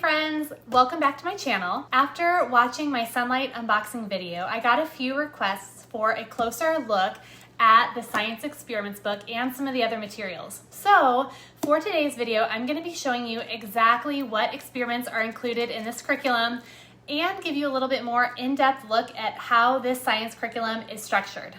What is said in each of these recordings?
friends, welcome back to my channel. After watching my Sonlight unboxing video, I got a few requests for a closer look at the science experiments book and some of the other materials. So for today's video, I'm going to be showing you exactly what experiments are included in this curriculum and give you a little bit more in-depth look at how this science curriculum is structured.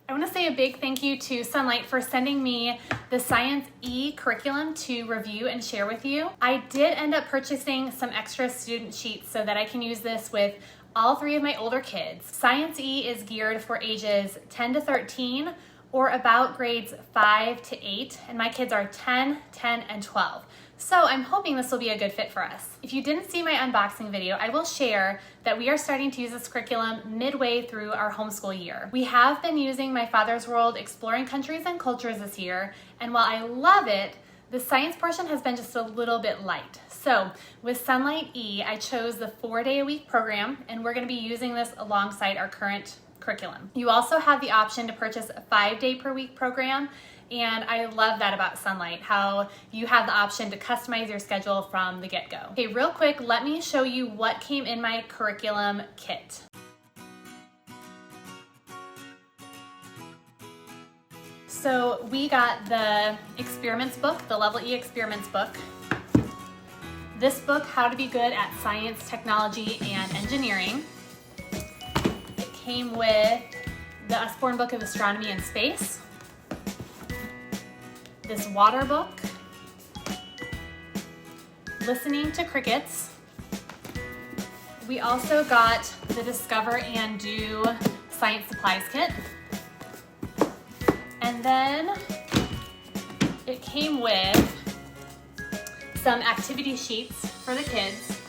I want to say a big thank you to Sonlight for sending me the Science E curriculum to review and share with you. I did end up purchasing some extra student sheets so that I can use this with all three of my older kids. Science E is geared for ages 10 to 13 or about grades 5 to 8, and my kids are 10, 10, and 12. So I'm hoping this will be a good fit for us. If you didn't see my unboxing video, I will share that we are starting to use this curriculum midway through our homeschool year. We have been using My Father's World Exploring Countries and Cultures this year, and while I love it, the science portion has been just a little bit light. So with Sonlight E, I chose the 4-day-a-week program, and we're gonna be using this alongside our current curriculum. You also have the option to purchase a 5-day-per-week program, and I love that about Sonlight, how you have the option to customize your schedule from the get-go. Okay, real quick, let me show you what came in my curriculum kit. So we got the experiments book, the Level E experiments book. This book, How to Be Good at Science, Technology, and Engineering. It came with the Usborne Book of Astronomy and Space. This water book, Listening to Crickets. We also got the Discover and Do Science Supplies Kit. And then it came with some activity sheets for the kids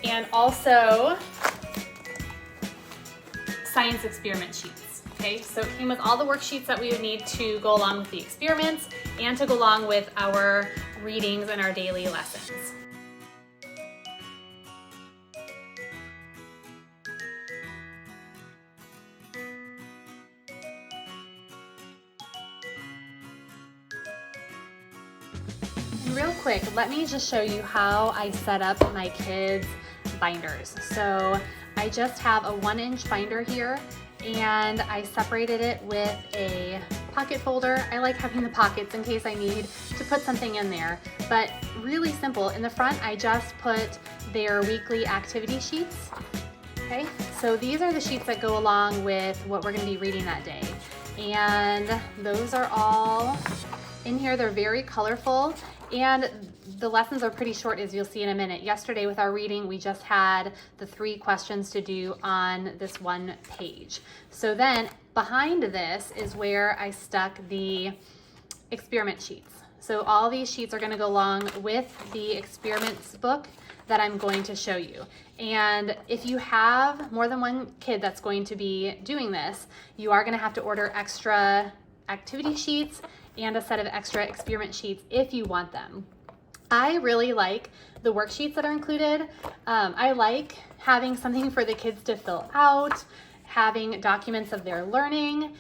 and also science experiment sheets. Okay, so it came with all the worksheets that we would need to go along with the experiments and to go along with our readings and our daily lessons. And real quick, let me just show you how I set up my kids' binders. So I just have a 1-inch binder here, and I separated it with a pocket folder. I like having the pockets in case I need to put something in there, but really simple. In the front, I just put their weekly activity sheets. Okay, so these are the sheets that go along with what we're going to be reading that day, and those are all in here. They're very colorful, and the lessons are pretty short, as you'll see in a minute. Yesterday with our reading, we just had the 3 questions to do on this one page. So then behind this is where I stuck the experiment sheets. So all these sheets are going to go along with the experiments book that I'm going to show you. And if you have more than one kid that's going to be doing this, you are going to have to order extra activity sheets and a set of extra experiment sheets if you want them. I really like the worksheets that are included. I like having something for the kids to fill out, having documents of their learning,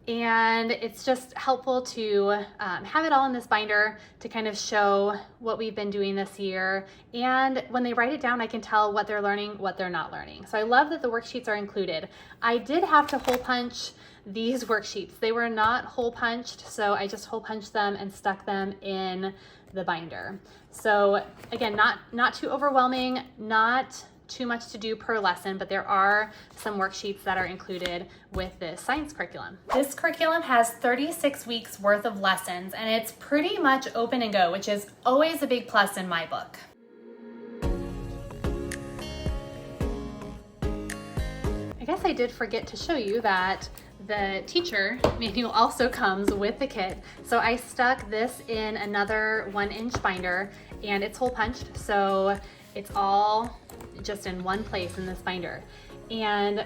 and it's just helpful to have it all in this binder to kind of show what we've been doing this year. And when they write it down, I can tell what they're learning, what they're not learning. So I love that the worksheets are included. I did have to hole punch these worksheets. They were not hole punched, so I just hole punched them and stuck them in the binder. So again, not too overwhelming, not too much to do per lesson, but there are some worksheets that are included with this science curriculum. This curriculum has 36 weeks worth of lessons, and it's pretty much open and go, which is always a big plus in my book. I guess I did forget to show you that the teacher manual also comes with the kit. So I stuck this in another 1-inch binder, and it's hole punched, so it's all just in one place in this binder. And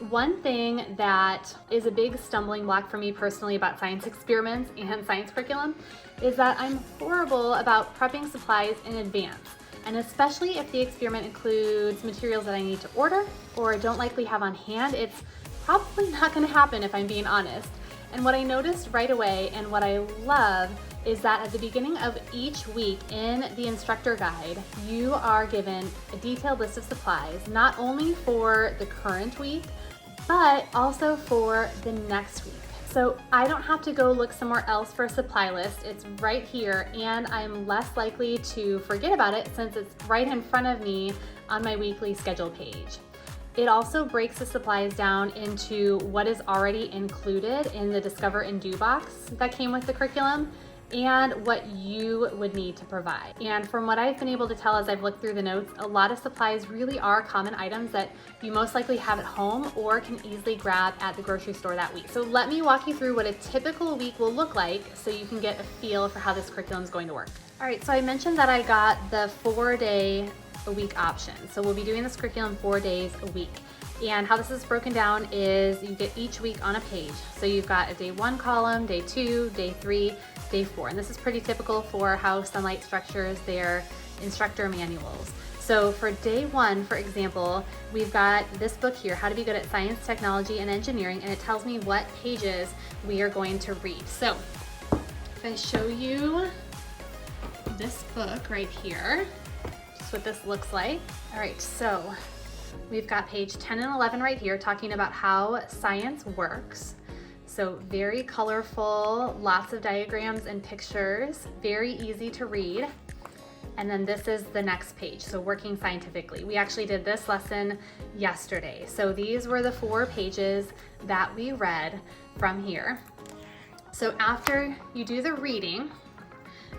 one thing that is a big stumbling block for me personally about science experiments and science curriculum is that I'm horrible about prepping supplies in advance. And especially if the experiment includes materials that I need to order or don't likely have on hand, it's probably not gonna happen if I'm being honest. And what I noticed right away and what I love is that at the beginning of each week in the instructor guide, you are given a detailed list of supplies, not only for the current week, but also for the next week. So I don't have to go look somewhere else for a supply list. It's right here, and I'm less likely to forget about it since it's right in front of me on my weekly schedule page. It also breaks the supplies down into what is already included in the Discover and Do box that came with the curriculum and what you would need to provide. And from what I've been able to tell as I've looked through the notes, a lot of supplies really are common items that you most likely have at home or can easily grab at the grocery store that week. So let me walk you through what a typical week will look like so you can get a feel for how this curriculum is going to work. All right, so I mentioned that I got the 4-day a week option. So we'll be doing this curriculum 4 days a week. And how this is broken down is you get each week on a page. So you've got a day 1 column, day 2, day 3, day 4. And this is pretty typical for how Sonlight structures their instructor manuals. So for day 1, for example, we've got this book here, How to Be Good at Science, Technology, and Engineering, and it tells me what pages we are going to read. So if I show you this book right here, what this looks like. All right, so we've got page 10 and 11 right here talking about how science works. So very colorful, lots of diagrams and pictures, very easy to read. And then this is the next page, so working scientifically. We actually did this lesson yesterday. So these were the 4 pages that we read from here. So after you do the reading,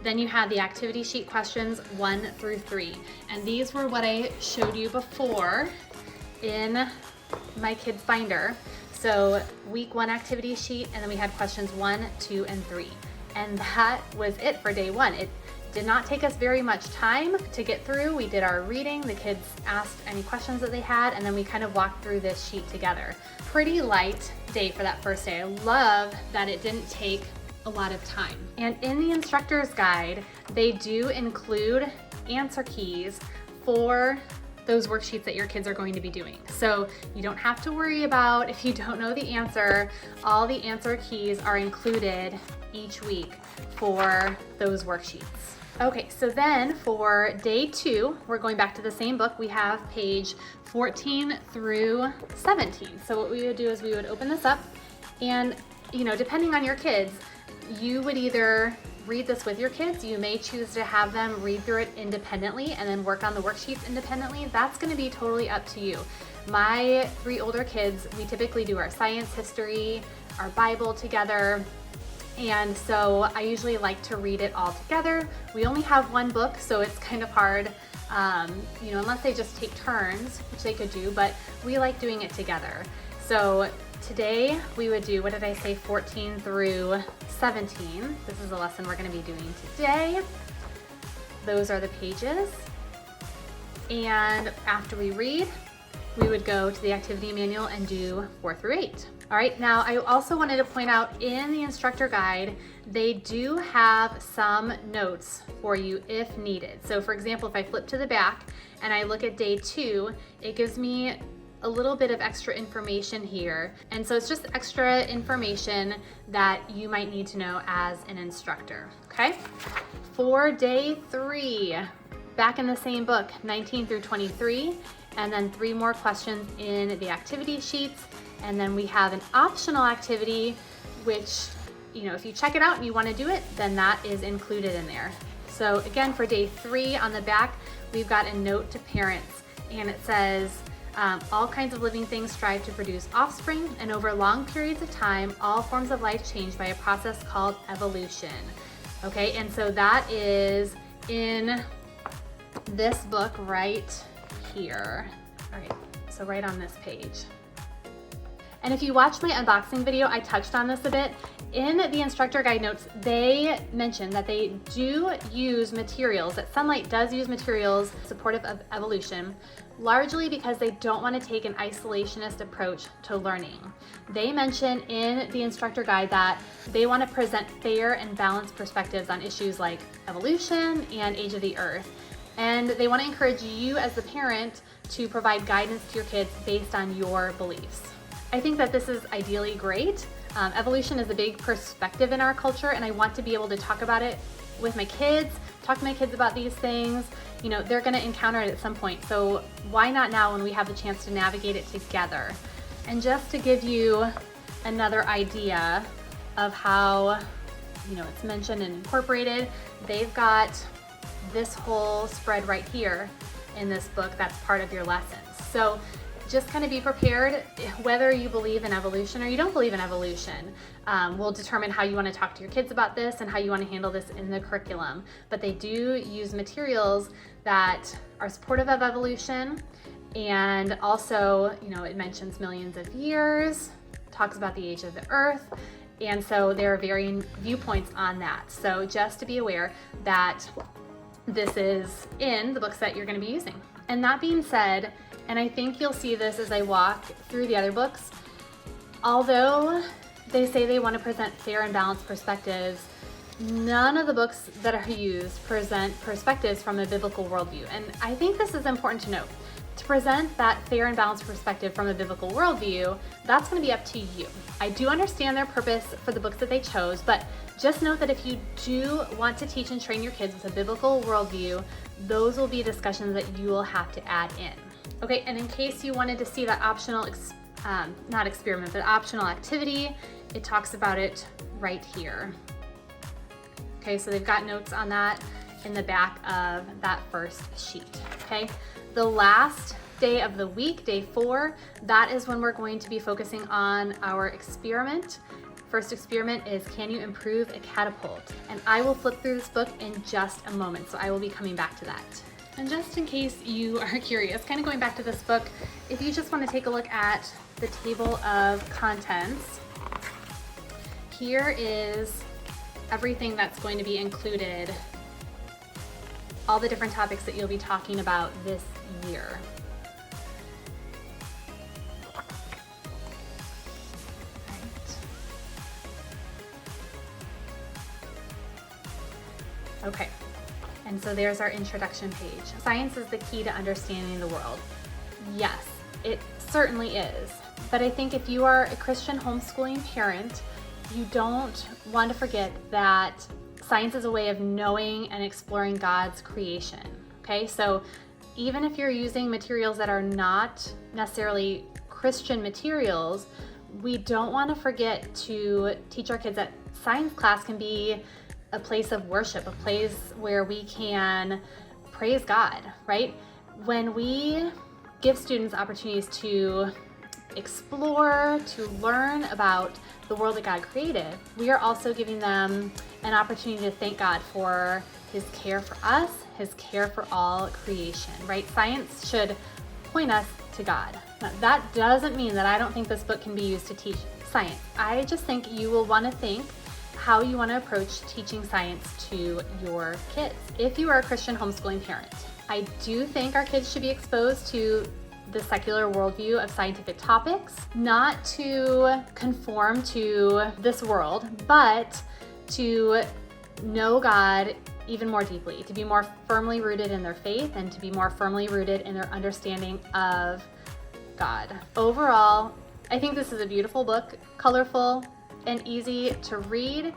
then you have the activity sheet questions 1 through 3. And these were what I showed you before in my kids binder. So week 1 activity sheet, and then we had questions 1, 2, and 3. And that was it for day 1. It did not take us very much time to get through. We did our reading, the kids asked any questions that they had, and then we kind of walked through this sheet together. Pretty light day for that first day. I love that it didn't take a lot of time. And in the instructor's guide, they do include answer keys for those worksheets that your kids are going to be doing. So you don't have to worry about if you don't know the answer. All the answer keys are included each week for those worksheets. Okay, so then for day 2, we're going back to the same book. We have page 14 through 17. So what we would do is we would open this up, and depending on your kids, you would either read this with your kids. You may choose to have them read through it independently and then work on the worksheets independently. That's going to be totally up to you. My 3 older kids, we typically do our science, history, our Bible together. And so I usually like to read it all together. We only have 1 book, so it's kind of hard, unless they just take turns, which they could do, but we like doing it together. So today we would do, 14 through 17. This is the lesson we're going to be doing today. Those are the pages. And after we read, we would go to the activity manual and do 4 through 8. All right, now I also wanted to point out in the instructor guide, they do have some notes for you if needed. So for example, if I flip to the back and I look at day 2, it gives me a little bit of extra information here. And so it's just extra information that you might need to know as an instructor, okay? For day 3, back in the same book, 19 through 23, and then 3 more questions in the activity sheets. And then we have an optional activity, which, if you check it out and you want to do it, then that is included in there. So again, for day 3 on the back, we've got a note to parents, and it says, all kinds of living things strive to produce offspring, and over long periods of time, all forms of life change by a process called evolution. Okay, and so that is in this book right here. All right, so right on this page. And if you watched my unboxing video, I touched on this a bit. In the instructor guide notes, they mentioned that they do use materials, that Sonlight does use materials supportive of evolution, largely because they don't want to take an isolationist approach to learning. They mention in the instructor guide that they want to present fair and balanced perspectives on issues like evolution and age of the earth. And they want to encourage you as the parent to provide guidance to your kids based on your beliefs. I think that this is ideally great. Evolution is a big perspective in our culture, and I want to be able to talk about it with my kids, talk to my kids about these things. You know, they're gonna encounter it at some point, so why not now when we have the chance to navigate it together? And just to give you another idea of how, you know, it's mentioned and incorporated, they've got this whole spread right here in this book that's part of your lessons. So just kind of be prepared. Whether you believe in evolution or you don't believe in evolution will determine how you want to talk to your kids about this and how you want to handle this in the curriculum. But they do use materials that are supportive of evolution, and also, you know, it mentions millions of years, talks about the age of the earth, and so there are varying viewpoints on that. So just to be aware that this is in the books that you're going to be using. And that being said, and I think you'll see this as I walk through the other books, although they say they want to present fair and balanced perspectives, none of the books that are used present perspectives from a biblical worldview. And I think this is important to note. To present that fair and balanced perspective from a biblical worldview, that's going to be up to you. I do understand their purpose for the books that they chose, but just note that if you do want to teach and train your kids with a biblical worldview, those will be discussions that you will have to add in. Okay, and in case you wanted to see that optional, not experiment, but optional activity, it talks about it right here. Okay, so they've got notes on that in the back of that first sheet, okay? The last day of the week, day 4, that is when we're going to be focusing on our experiment. First experiment is, can you improve a catapult? And I will flip through this book in just a moment, so I will be coming back to that. And just in case you are curious, kind of going back to this book, if you just want to take a look at the table of contents, here is everything that's going to be included, all the different topics that you'll be talking about this year. Okay, and so there's our introduction page. Science is the key to understanding the world. Yes, it certainly is. But I think if you are a Christian homeschooling parent, you don't want to forget that science is a way of knowing and exploring God's creation. Okay, so even if you're using materials that are not necessarily Christian materials, we don't want to forget to teach our kids that science class can be a place of worship, a place where we can praise God, right? When we give students opportunities to explore, to learn about the world that God created, we are also giving them an opportunity to thank God for His care for us, His care for all creation, right? Science should point us to God. Now, that doesn't mean that I don't think this book can be used to teach science. I just think you will want to think how you want to approach teaching science to your kids. If you are a Christian homeschooling parent, I do think our kids should be exposed to the secular worldview of scientific topics, not to conform to this world, but to know God even more deeply, to be more firmly rooted in their faith and to be more firmly rooted in their understanding of God. Overall, I think this is a beautiful book, colorful and easy to read,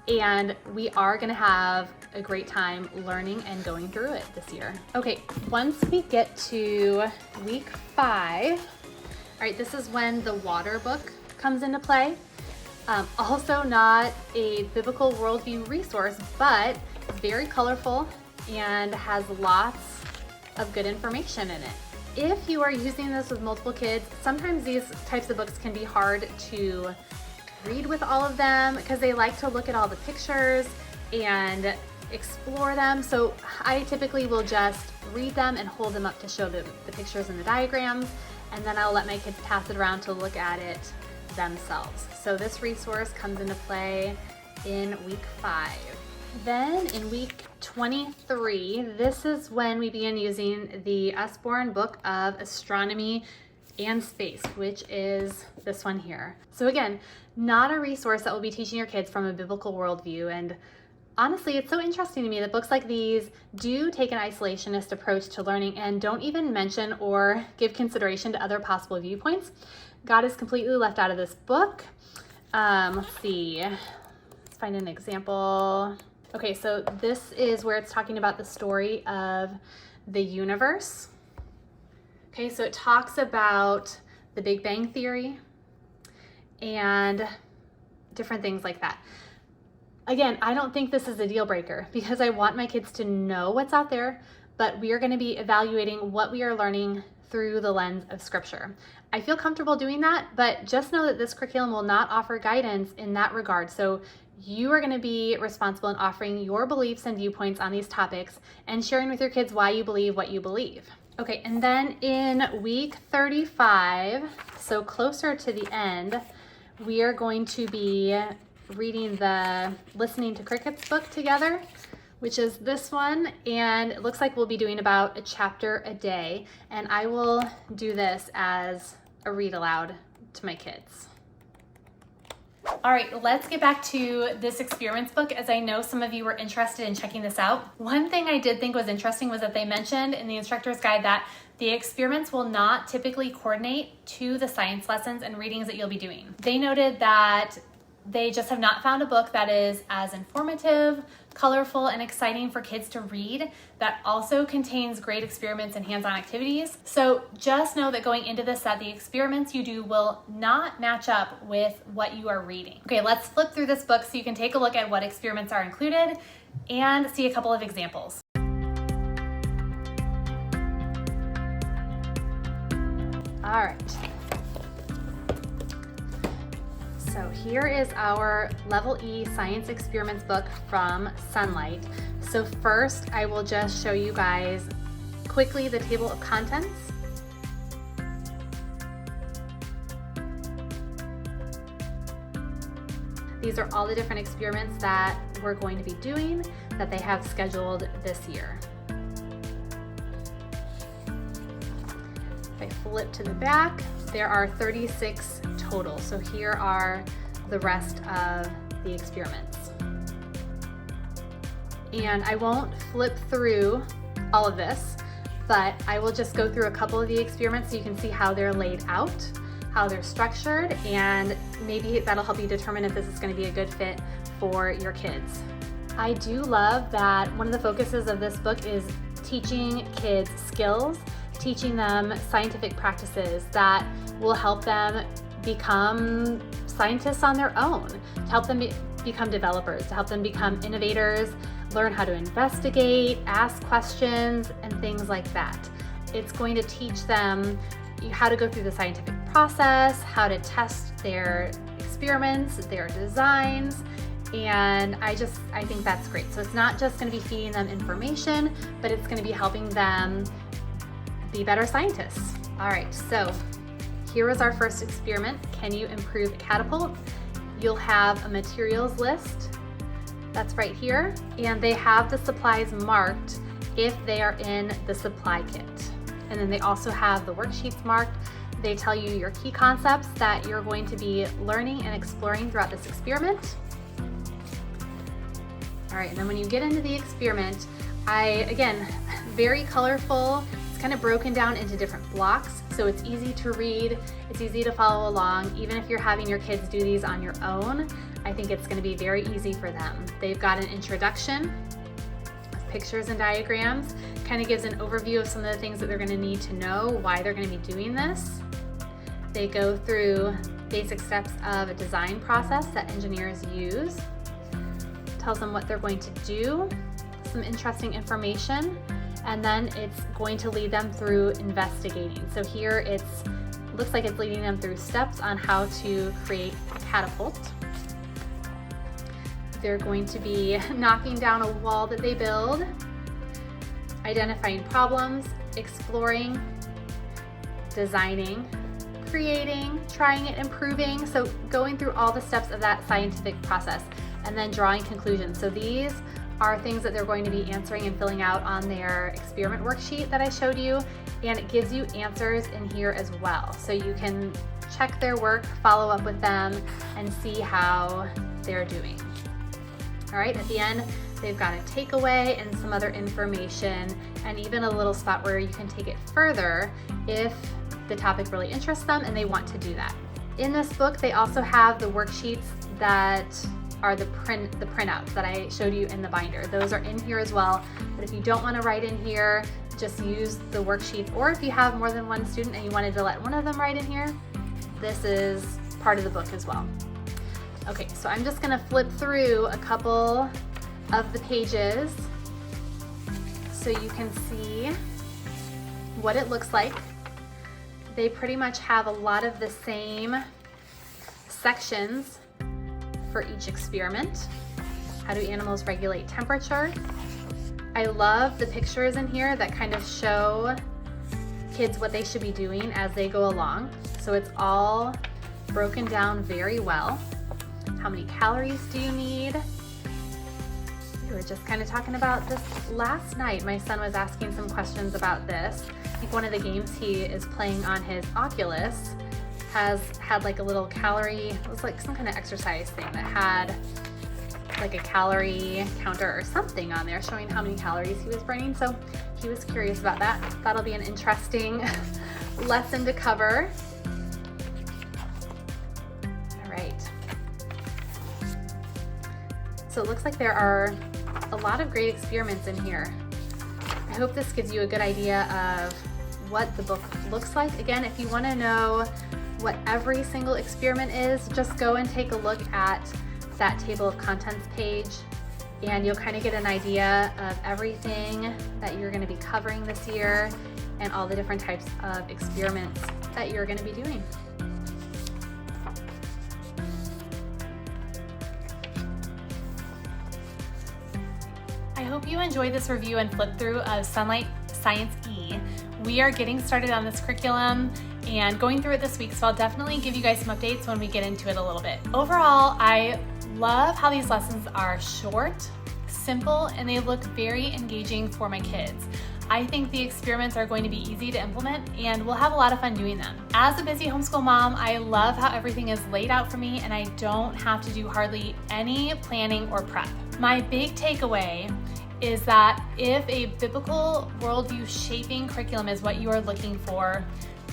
and we are going to have a great time learning and going through it this year. Okay, once we get to week 5, all right, this is when the water book comes into play. Also not a biblical worldview resource, but very colorful and has lots of good information in it. If you are using this with multiple kids, sometimes these types of books can be hard to read with all of them because they like to look at all the pictures and explore them. So I typically will just read them and hold them up to show them the pictures and the diagrams, and then I'll let my kids pass it around to look at it themselves. So this resource comes into play in week 5. Then in week 23, this is when we begin using the Usborne Book of Astronomy and Space, which is this one here. So again, not a resource that will be teaching your kids from a biblical worldview. And honestly, it's so interesting to me that books like these do take an isolationist approach to learning and don't even mention or give consideration to other possible viewpoints. God is completely left out of this book. Let's see, let's find an example. Okay, so this is where it's talking about the story of the universe. Okay, so it talks about the Big Bang Theory and different things like that. Again, I don't think this is a deal breaker because I want my kids to know what's out there, but we are going to be evaluating what we are learning through the lens of Scripture. I feel comfortable doing that, but just know that this curriculum will not offer guidance in that regard. So you are going to be responsible in offering your beliefs and viewpoints on these topics and sharing with your kids why you believe what you believe. Okay, and then in week 35, so closer to the end, we are going to be reading the Listening to Crickets book together, which is this one, and it looks like we'll be doing about a chapter a day, and I will do this as a read aloud to my kids. All right, let's get back to this experiments book, as I know some of you were interested in checking this out. One thing I did think was interesting was that they mentioned in the instructor's guide that the experiments will not typically coordinate to the science lessons and readings that you'll be doing. They noted that they just have not found a book that is as informative, colorful, and exciting for kids to read that also contains great experiments and hands-on activities. So just know that going into this, that the experiments you do will not match up with what you are reading. Okay, let's flip through this book so you can take a look at what experiments are included and see a couple of examples. All right. So here is our Level E Science Experiments book from Sonlight. So first, I will just show you guys quickly the table of contents. These are all the different experiments that we're going to be doing that they have scheduled this year. If I flip to the back, there are 36 total. So here are the rest of the experiments. And I won't flip through all of this, but I will just go through a couple of the experiments so you can see how they're laid out, how they're structured, and maybe that'll help you determine if this is going to be a good fit for your kids. I do love that one of the focuses of this book is teaching kids skills, teaching them scientific practices that will help them become scientists on their own, to help them become developers, to help them become innovators, learn how to investigate, ask questions, and things like that. It's going to teach them how to go through the scientific process, how to test their experiments, their designs, and I think that's great. So it's not just going to be feeding them information, but it's going to be helping them be better scientists. All right, so here is our first experiment. Can you improve a catapult? You'll have a materials list. That's right here. And they have the supplies marked if they are in the supply kit. And then they also have the worksheets marked. They tell you your key concepts that you're going to be learning and exploring throughout this experiment. All right, and then when you get into the experiment, again, very colorful. It's kind of broken down into different blocks, so it's easy to read, it's easy to follow along. Even if you're having your kids do these on your own, I think it's going to be very easy for them. They've got an introduction, pictures and diagrams, kind of gives an overview of some of the things that they're going to need to know, why they're going to be doing this. They go through basic steps of a design process that engineers use, tells them what they're going to do, some interesting information, and then it's going to lead them through investigating. So here looks like it's leading them through steps on how to create a catapult. They're going to be knocking down a wall that they build, identifying problems, exploring, designing, creating, trying it, improving. So going through all the steps of that scientific process and then drawing conclusions. So these are things that they're going to be answering and filling out on their experiment worksheet that I showed you, and it gives you answers in here as well. So you can check their work, follow up with them, and see how they're doing. All right, at the end, they've got a takeaway and some other information, and even a little spot where you can take it further if the topic really interests them and they want to do that. In this book, they also have the worksheets that are the printouts that I showed you in the binder. Those are in here as well. But if you don't want to write in here, just use the worksheets. Or if you have more than one student and you wanted to let one of them write in here, this is part of the book as well. Okay, so I'm just gonna flip through a couple of the pages so you can see what it looks like. They pretty much have a lot of the same sections for each experiment. How do animals regulate temperature? I love the pictures in here that kind of show kids what they should be doing as they go along. So it's all broken down very well. How many calories do you need? We were just kind of talking about this last night. My son was asking some questions about this. I think one of the games he is playing on his Oculus has had like a little calorie, it was like some kind of exercise thing that had like a calorie counter or something on there showing how many calories he was burning. So he was curious about that. That'll be an interesting lesson to cover. All right. So it looks like there are a lot of great experiments in here. I hope this gives you a good idea of what the book looks like. Again, if you want to know what every single experiment is, just go and take a look at that table of contents page and you'll kind of get an idea of everything that you're going to be covering this year and all the different types of experiments that you're going to be doing. I hope you enjoyed this review and flip through of Sonlight Science E. We are getting started on this curriculum and going through it this week, so I'll definitely give you guys some updates when we get into it a little bit. Overall, I love how these lessons are short, simple, and they look very engaging for my kids. I think the experiments are going to be easy to implement and we'll have a lot of fun doing them. As a busy homeschool mom, I love how everything is laid out for me and I don't have to do hardly any planning or prep. My big takeaway is that if a biblical worldview shaping curriculum is what you are looking for,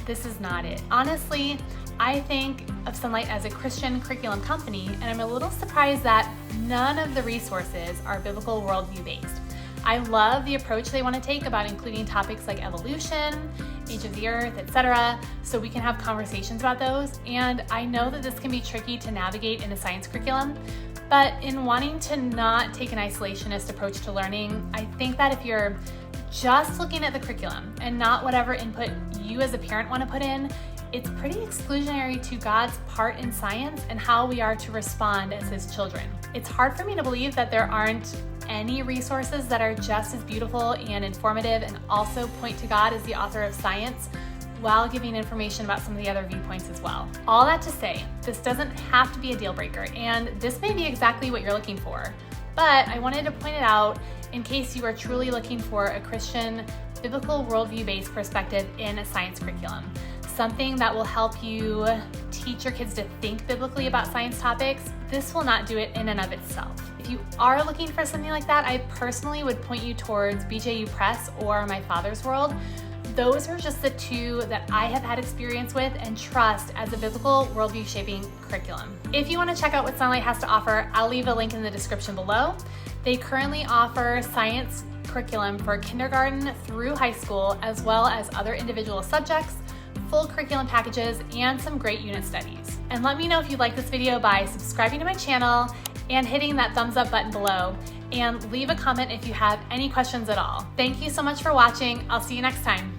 this is not it. Honestly, I think of Sonlight as a Christian curriculum company, and I'm a little surprised that none of the resources are biblical worldview based. I love the approach they want to take about including topics like evolution, age of the earth, etc., so we can have conversations about those. And I know that this can be tricky to navigate in a science curriculum, but in wanting to not take an isolationist approach to learning, I think that if you're just looking at the curriculum and not whatever input you as a parent want to put in, it's pretty exclusionary to God's part in science and how we are to respond as His children. It's hard for me to believe that there aren't any resources that are just as beautiful and informative and also point to God as the author of science while giving information about some of the other viewpoints as well. All that to say, this doesn't have to be a deal breaker, and this may be exactly what you're looking for, but I wanted to point it out in case you are truly looking for a Christian, biblical worldview-based perspective in a science curriculum. Something that will help you teach your kids to think biblically about science topics. This will not do it in and of itself. If you are looking for something like that, I personally would point you towards BJU Press or My Father's World. Those are just the two that I have had experience with and trust as a biblical worldview shaping curriculum. If you want to check out what Sonlight has to offer, I'll leave a link in the description below. They currently offer science curriculum for kindergarten through high school, as well as other individual subjects, full curriculum packages, and some great unit studies. And let me know if you like this video by subscribing to my channel and hitting that thumbs up button below, and leave a comment if you have any questions at all. Thank you so much for watching. I'll see you next time.